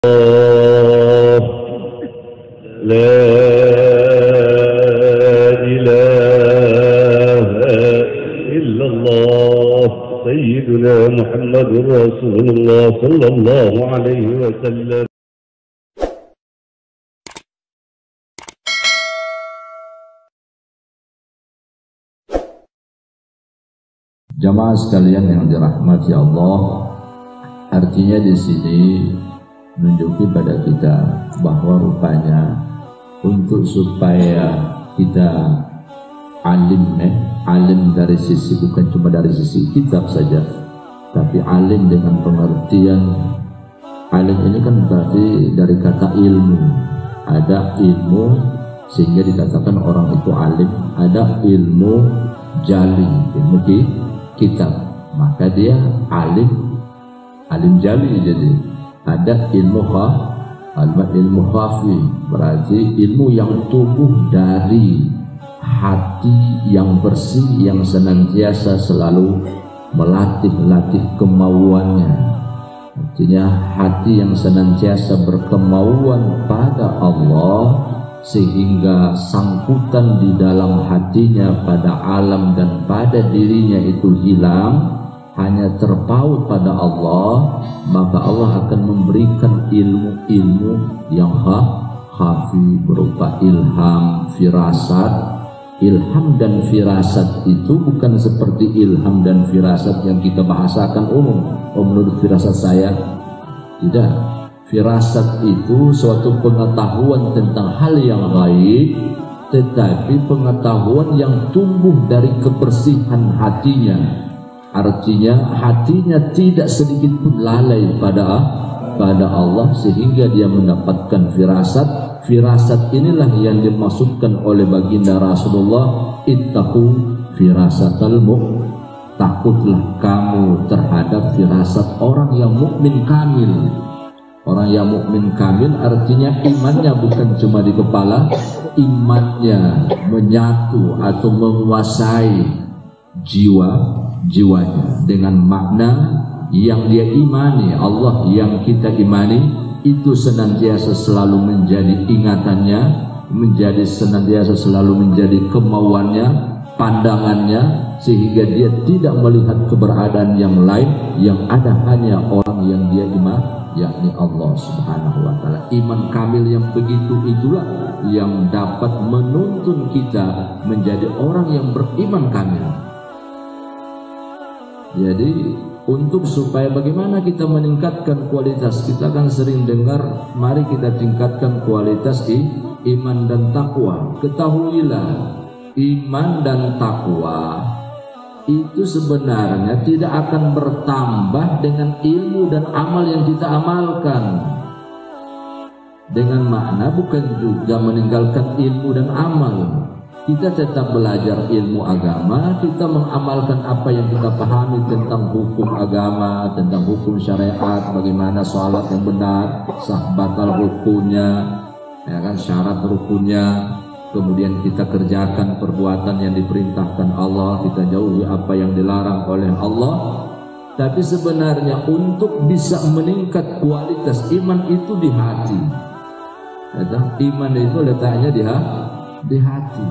لا إله إلا الله سيدنا محمد رسول الله صلى الله عليه وسلم. Jamaah sekalian yang dirahmati Allah, artinya di sini menunjukkan pada kita bahwa rupanya untuk supaya kita alim dari sisi bukan cuma dari sisi kitab saja, tapi alim dengan pengertian. Alim ini kan berarti dari kata ilmu. Ada ilmu sehingga dikatakan orang itu alim, ada ilmu jali, ilmu kitab, maka dia alim jali. Jadi ada ilmu khafi, berarti ilmu yang tumbuh dari hati yang bersih, yang senantiasa selalu melatih kemauannya. Artinya hati yang senantiasa berkemauan pada Allah, sehingga sangkutan di dalam hatinya pada alam dan pada dirinya itu hilang, hanya terpaut pada Allah, maka Allah akan memberikan ilmu-ilmu yang khafi berupa ilham, firasat. Ilham dan firasat itu bukan seperti ilham dan firasat yang kita bahasakan umum. Oh, menurut firasat saya, tidak. Firasat itu suatu pengetahuan tentang hal yang gaib, tetapi pengetahuan yang tumbuh dari kebersihan hatinya. Artinya hatinya tidak sedikit pun lalai pada Allah, sehingga dia mendapatkan firasat. Firasat inilah yang dimaksudkan oleh baginda Rasulullah, ittaqu firasatal mu'min, takutlah kamu terhadap firasat orang yang mukmin kamil. Orang yang mukmin kamil artinya imannya bukan cuma di kepala, imannya menyatu atau menguasai jiwanya dengan makna yang dia imani. Allah yang kita imani itu senantiasa selalu menjadi ingatannya, menjadi senantiasa selalu menjadi kemauannya, pandangannya, sehingga dia tidak melihat keberadaan yang lain, yang ada hanya orang yang dia imani, yakni Allah Subhanahu wa ta'ala. Iman kamil yang begitu itulah yang dapat menuntun kita menjadi orang yang beriman kamil. Jadi untuk supaya bagaimana kita meningkatkan kualitas, kita kan sering dengar, mari kita tingkatkan kualitas iman dan takwa. Ketahuilah, iman dan takwa itu sebenarnya tidak akan bertambah dengan ilmu dan amal yang kita amalkan. Dengan makna bukan juga meninggalkan ilmu dan amal. Kita tetap belajar ilmu agama, kita mengamalkan apa yang kita pahami tentang hukum agama, tentang hukum syariat, bagaimana sholat yang benar, sah batal rukunnya, ya kan, syarat rukunnya. Kemudian kita kerjakan perbuatan yang diperintahkan Allah, kita jauhi apa yang dilarang oleh Allah. Tapi sebenarnya untuk bisa meningkat kualitas iman itu di hati. Iman itu letaknya di hati.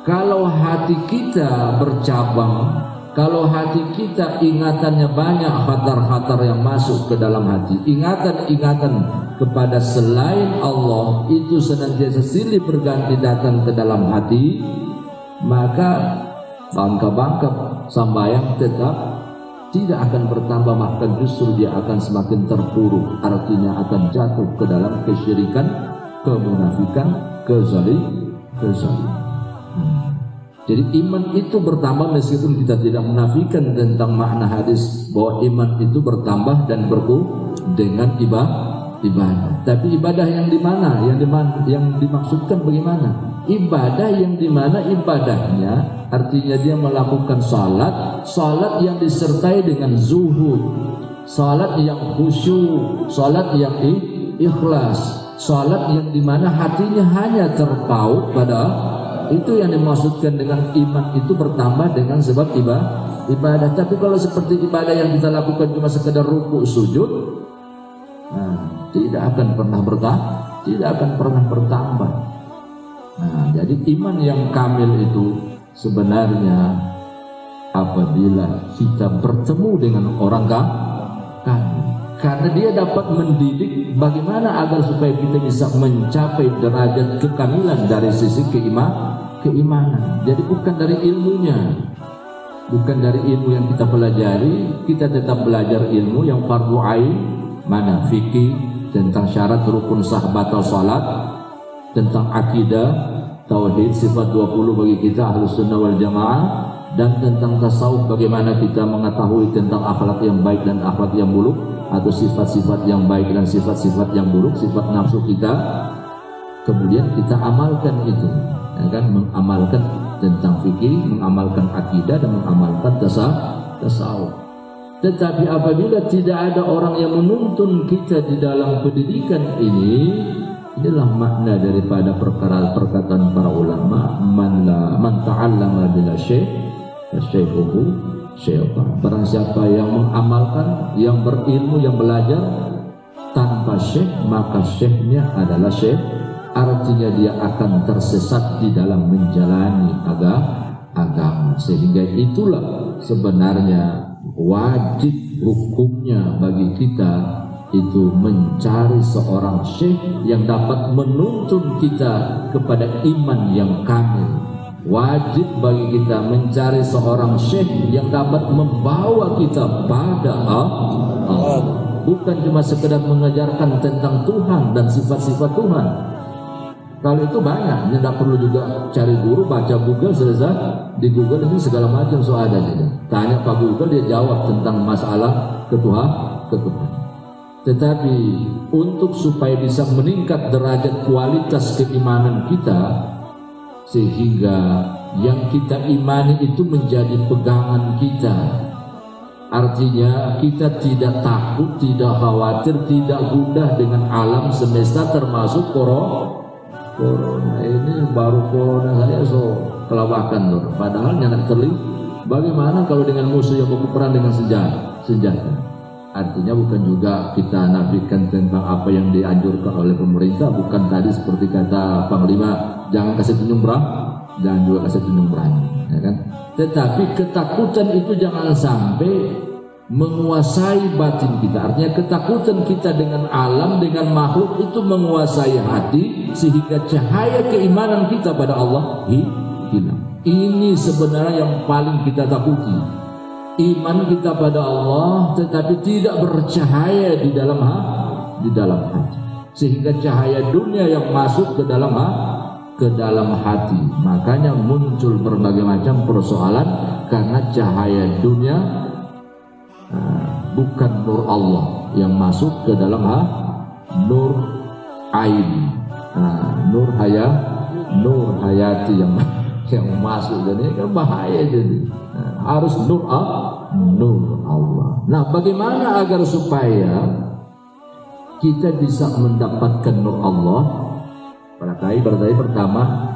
Kalau hati kita bercabang, kalau hati kita ingatannya banyak, khatar-khatar yang masuk ke dalam hati, ingatan-ingatan kepada selain Allah itu senantiasa silih berganti datang ke dalam hati, maka bangka-bangka sambayang tetap tidak akan bertambah, bahkan justru dia akan semakin terpuruk. Artinya akan jatuh ke dalam kesyirikan, kemunafikan, kezaliman. Jadi iman itu bertambah meskipun kita tidak menafikan tentang makna hadis bahwa iman itu bertambah dan berkurang dengan ibadah. Tapi ibadah yang di mana? Yang dimaksudkan bagaimana? Ibadah yang di mana ibadahnya artinya dia melakukan salat yang disertai dengan zuhud, salat yang khusyuk, salat yang ikhlas, salat yang di mana hatinya hanya terpaut pada. Itu yang dimaksudkan dengan iman itu bertambah dengan sebab ibadah. Tapi kalau seperti ibadah yang kita lakukan cuma sekedar rukuk sujud, tidak akan pernah bertambah. Jadi iman yang kamil itu sebenarnya apabila kita bertemu dengan orang kamil, karena dia dapat mendidik bagaimana agar supaya kita bisa mencapai derajat kekamilan dari sisi keimanan. Jadi bukan dari ilmunya, bukan dari ilmu yang kita pelajari, kita tetap belajar ilmu yang fardu ain, mana fikih, tentang syarat rukun sah batal salat, tentang akidah, tauhid, sifat 20 bagi kita ahlus sunnah wal jamaah, dan tentang tasawuf, bagaimana kita mengetahui tentang akhlak yang baik dan akhlak yang buruk, atau sifat-sifat yang baik dan sifat-sifat yang buruk, sifat nafsu kita. Kemudian kita amalkan itu, ya kan? Mengamalkan tentang fikih, mengamalkan akidah, dan mengamalkan tasawuf. Tetapi apabila tidak ada orang yang menuntun kita di dalam pendidikan ini, inilah makna daripada perkataan para ulama, man ta'allama bila syekh syekhuhu syaitan. Barang siapa yang mengamalkan, yang berilmu, yang belajar tanpa syekh, maka syekhnya adalah syekh. Artinya dia akan tersesat di dalam menjalani agama. Sehingga itulah sebenarnya wajib hukumnya bagi kita itu mencari seorang syekh yang dapat menuntun kita kepada iman yang kamil. Wajib bagi kita mencari seorang syekh yang dapat membawa kita pada Allah. Bukan cuma sekedar mengajarkan tentang Tuhan dan sifat-sifat Tuhan. Kalau itu banyak, tidak perlu juga cari guru, baca Google, selesai. Di Google ini segala macam soal ada. Tanya Pak Google, dia jawab tentang masalah ketuhanan. Tetapi untuk supaya bisa meningkat derajat kualitas keimanan kita, sehingga yang kita imani itu menjadi pegangan kita. Artinya kita tidak takut, tidak khawatir, tidak gundah dengan alam semesta termasuk corona. Ini baru corona saja kelabakan lor. Padahal nyanak terlihat. Bagaimana kalau dengan musuh yang berperang dengan senjata? Artinya bukan juga kita nafikan tentang apa yang dianjurkan oleh pemerintah. Bukan tadi seperti kata Panglima, jangan kasih tunjuk jangan juga kasih tunjuk berani, ya kan? Tetapi ketakutan itu jangan sampai menguasai batin kita. Artinya ketakutan kita dengan alam, dengan makhluk itu menguasai hati, sehingga cahaya keimanan kita pada Allah hilang. Ini sebenarnya yang paling kita takuti. Iman kita pada Allah tetapi tidak bercahaya di dalam hati, sehingga cahaya dunia yang masuk ke dalam hati. Makanya muncul berbagai macam persoalan karena cahaya dunia bukan nur Allah yang masuk ke dalam nur ain, nur hayati yang masuk. Dan ini kan bahaya. Jadi harus nur Allah. Nah, bagaimana agar supaya kita bisa mendapatkan nur Allah? Berarti pertama